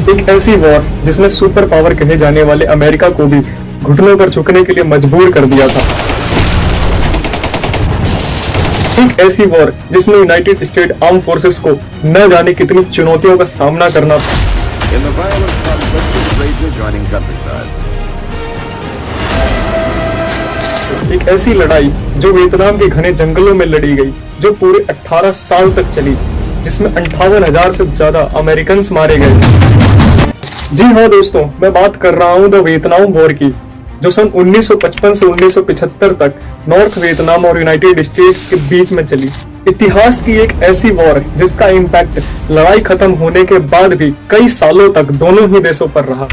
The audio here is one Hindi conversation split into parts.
एक ऐसी वॉर जिसने सुपर पावर कहे जाने वाले अमेरिका को भी घुटनों पर झुकने के लिए मजबूर कर दिया था। एक ऐसी वॉर जिसने यूनाइटेड स्टेट आर्म फोर्सेस को न जाने कितनी चुनौतियों का सामना करना था। एक ऐसी लड़ाई जो वियतनाम के घने जंगलों में लड़ी गई, जो पूरे 18 साल तक चली, जिसमें 58,000 से ज्यादा अमेरिकन मारे गए। जी हाँ दोस्तों, मैं बात कर रहा हूँ द वियतनाम वॉर की, जो सन 1955 से 1975 तक नॉर्थ वियतनाम और यूनाइटेड स्टेट्स के बीच में चली। इतिहास की एक ऐसी वॉर जिसका इम्पैक्ट लड़ाई खत्म होने के बाद भी कई सालों तक दोनों ही देशों पर रहा।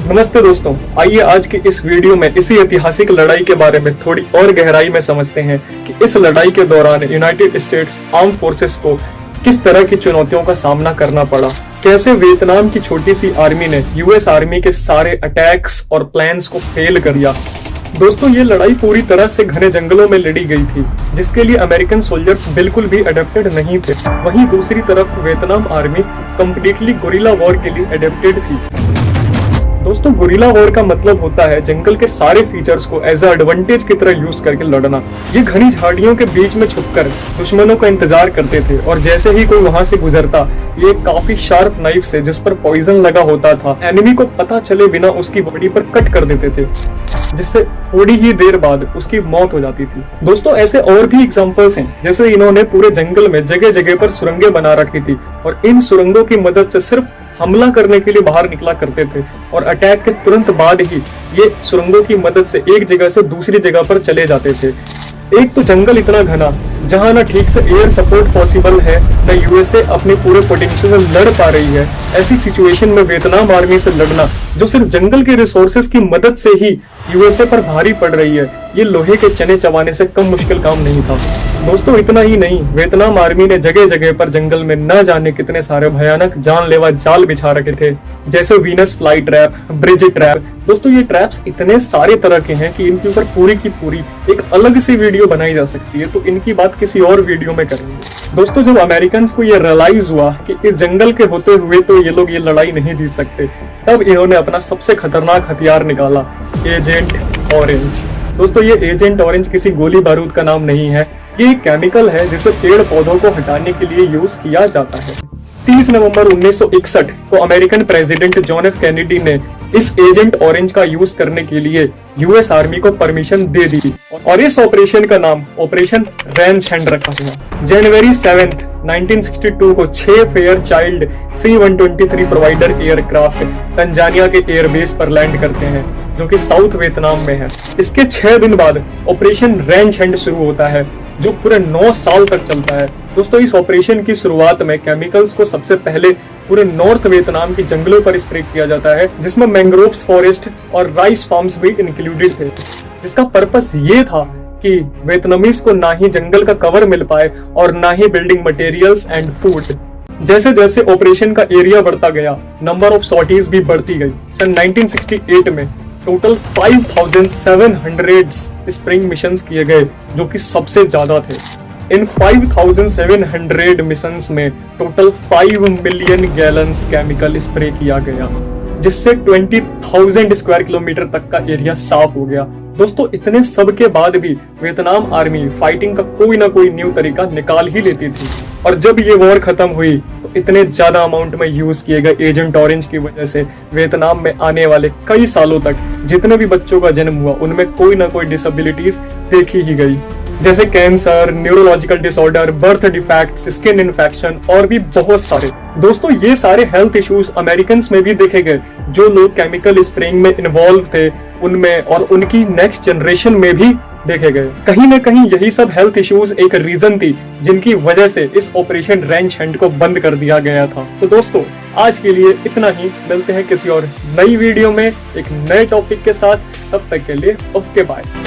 नमस्ते दोस्तों, आइए आज की इस वीडियो में इसी ऐतिहासिक लड़ाई के बारे में थोड़ी और गहराई में समझते हैं कि इस लड़ाई के दौरान यूनाइटेड स्टेट्स आर्म फोर्सेस को किस तरह की चुनौतियों का सामना करना पड़ा, कैसे वियतनाम की छोटी सी आर्मी ने यूएस आर्मी के सारे अटैक्स और प्लान्स को फेल कर दिया। दोस्तों, ये लड़ाई पूरी तरह से घने जंगलों में लड़ी गई थी, जिसके लिए अमेरिकन सोल्जर्स बिल्कुल भी अडेप्टेड नहीं थे। वहीं दूसरी तरफ Vietnam army completely guerrilla war के लिए अडेप्टेड थी। दोस्तों, गुरिल्ला वॉर का मतलब होता है जंगल के सारे फीचर्स को एज एडवांटेज की तरह यूज करके लड़ना। ये घनी झाड़ियों के बीच में छुपकर दुश्मनों का इंतजार करते थे और जैसे ही कोई वहां से गुजरता, ये काफी शार्प नाइफ से जिस पर पॉइजन लगा होता था, एनिमी को पता चले बिना उसकी बॉडी पर कट कर देते थे, जिससे थोड़ी ही देर बाद उसकी मौत हो जाती थी। दोस्तों, ऐसे और भी एग्जांपल्स हैं, जैसे इन्होंने पूरे जंगल में जगह जगह पर सुरंगें बना रखी थी और इन सुरंगों की मदद से सिर्फ हमला करने के लिए बाहर निकला करते थे और अटैक के तुरंत बाद ही ये सुरंगों की मदद से एक जगह से दूसरी जगह पर चले जाते थे। एक तो जंगल इतना घना जहां ना ठीक से एयर सपोर्ट पॉसिबल है, न यूएसए अपने पूरे पोटेंशियल से लड़ पा रही है। ऐसी सिचुएशन में वियतनाम आर्मी से लड़ना, जो सिर्फ जंगल के रिसोर्सेज की मदद से ही यूएसए पर भारी पड़ रही है, ये लोहे के चने चबाने से कम मुश्किल काम नहीं था। दोस्तों, इतना ही नहीं, वियतनाम आर्मी ने जगह जगह पर जंगल में न जाने कितने सारे भयानक जानलेवा जाल बिछा रखे थे, जैसे Venus fly trap, bridge trap. दोस्तों, ये ट्रैप्स इतने सारे तरह के हैं कि इनके ऊपर पूरी की पूरी एक अलग सी वीडियो बनाई जा सकती है, तो इनकी बात किसी और वीडियो में करेंगे। दोस्तों, जब अमेरिकन को ये रियलाइज हुआ कि इस जंगल के होते हुए तो ये लोग ये लड़ाई नहीं जीत सकते, तब इन्होंने अपना सबसे खतरनाक हथियार निकाला, एजेंट ऑरेंज। दोस्तों, ये एजेंट ऑरेंज किसी गोली बारूद का नाम नहीं है, ये एक केमिकल है जिसे पेड़ पौधों को हटाने के लिए यूज किया जाता है। 30 नवंबर 1961 को American president John F Kennedy ने इस एजेंट ऑरेंज का यूज करने के लिए यूएस आर्मी को परमिशन दे दी और इस ऑपरेशन का नाम ऑपरेशन रेंच हैंड रखा हुआ। जनवरी 7, 1962 को 6 fair child C-123 provider aircraft Tanzania के एयरबेस पर लैंड करते हैं, जो कि साउथ वियतनाम में है। इसके 6 दिन बाद ऑपरेशन रेंच हैंड शुरू होता है, जो पूरे 9 साल तक चलता है। दोस्तों, इस ऑपरेशन की शुरुआत में केमिकल्स को सबसे पहले पूरे नॉर्थ वियतनाम के जंगलों पर स्प्रे किया जाता है, जिसमें मैंग्रोव्स फॉरेस्ट और राइस फार्म्स भी इंक्लूडेड थे। जिसका पर्पस ये था कि वियतनामीज को ना ही जंगल का कवर मिल पाए और ना ही बिल्डिंग मटेरियल्स एंड फूड। जैसे जैसे ऑपरेशन का एरिया बढ़ता गया, नंबर ऑफ सॉर्टीज भी बढ़ती गई। सन 1968 में टोटल 5,700 स्प्रिंग मिशंस किए गए, जो कि सबसे ज्यादा थे। इन 5,700 मिशंस में total 5 million gallons chemical spray किया गया, जिससे 20,000 स्क्वायर किलोमीटर तक का एरिया साफ हो गया। दोस्तों, इतने सब के बाद भी वियतनाम आर्मी फाइटिंग का कोई ना कोई न्यू तरीका निकाल ही लेती थी और जब ये वॉर खत्म हुई तो इतने ज्यादा अमाउंट में यूज किए गए एजेंट ऑरेंज की वजह से वियतनाम में आने वाले कई सालों तक जितने भी बच्चों का जन्म हुआ, उनमें कोई ना कोई डिसेबिलिटीज देखी ही गई, जैसे cancer, neurological disorder, birth defects, skin infection और भी बहुत सारे। दोस्तों, ये सारे हेल्थ इश्यूज अमेरिकन में भी देखे गए। जो लोग केमिकल स्प्रेइंग में इन्वॉल्व थे, उनमें और उनकी नेक्स्ट जनरेशन में भी देखे गए। कहीं न कहीं यही सब हेल्थ इश्यूज एक रीजन थी जिनकी वजह से इस ऑपरेशन रेंच हैंड को बंद कर दिया गया था। तो दोस्तों, आज के लिए इतना ही। मिलते हैं किसी और नई वीडियो में एक नए टॉपिक के साथ। तब तक के लिए ओके बाय।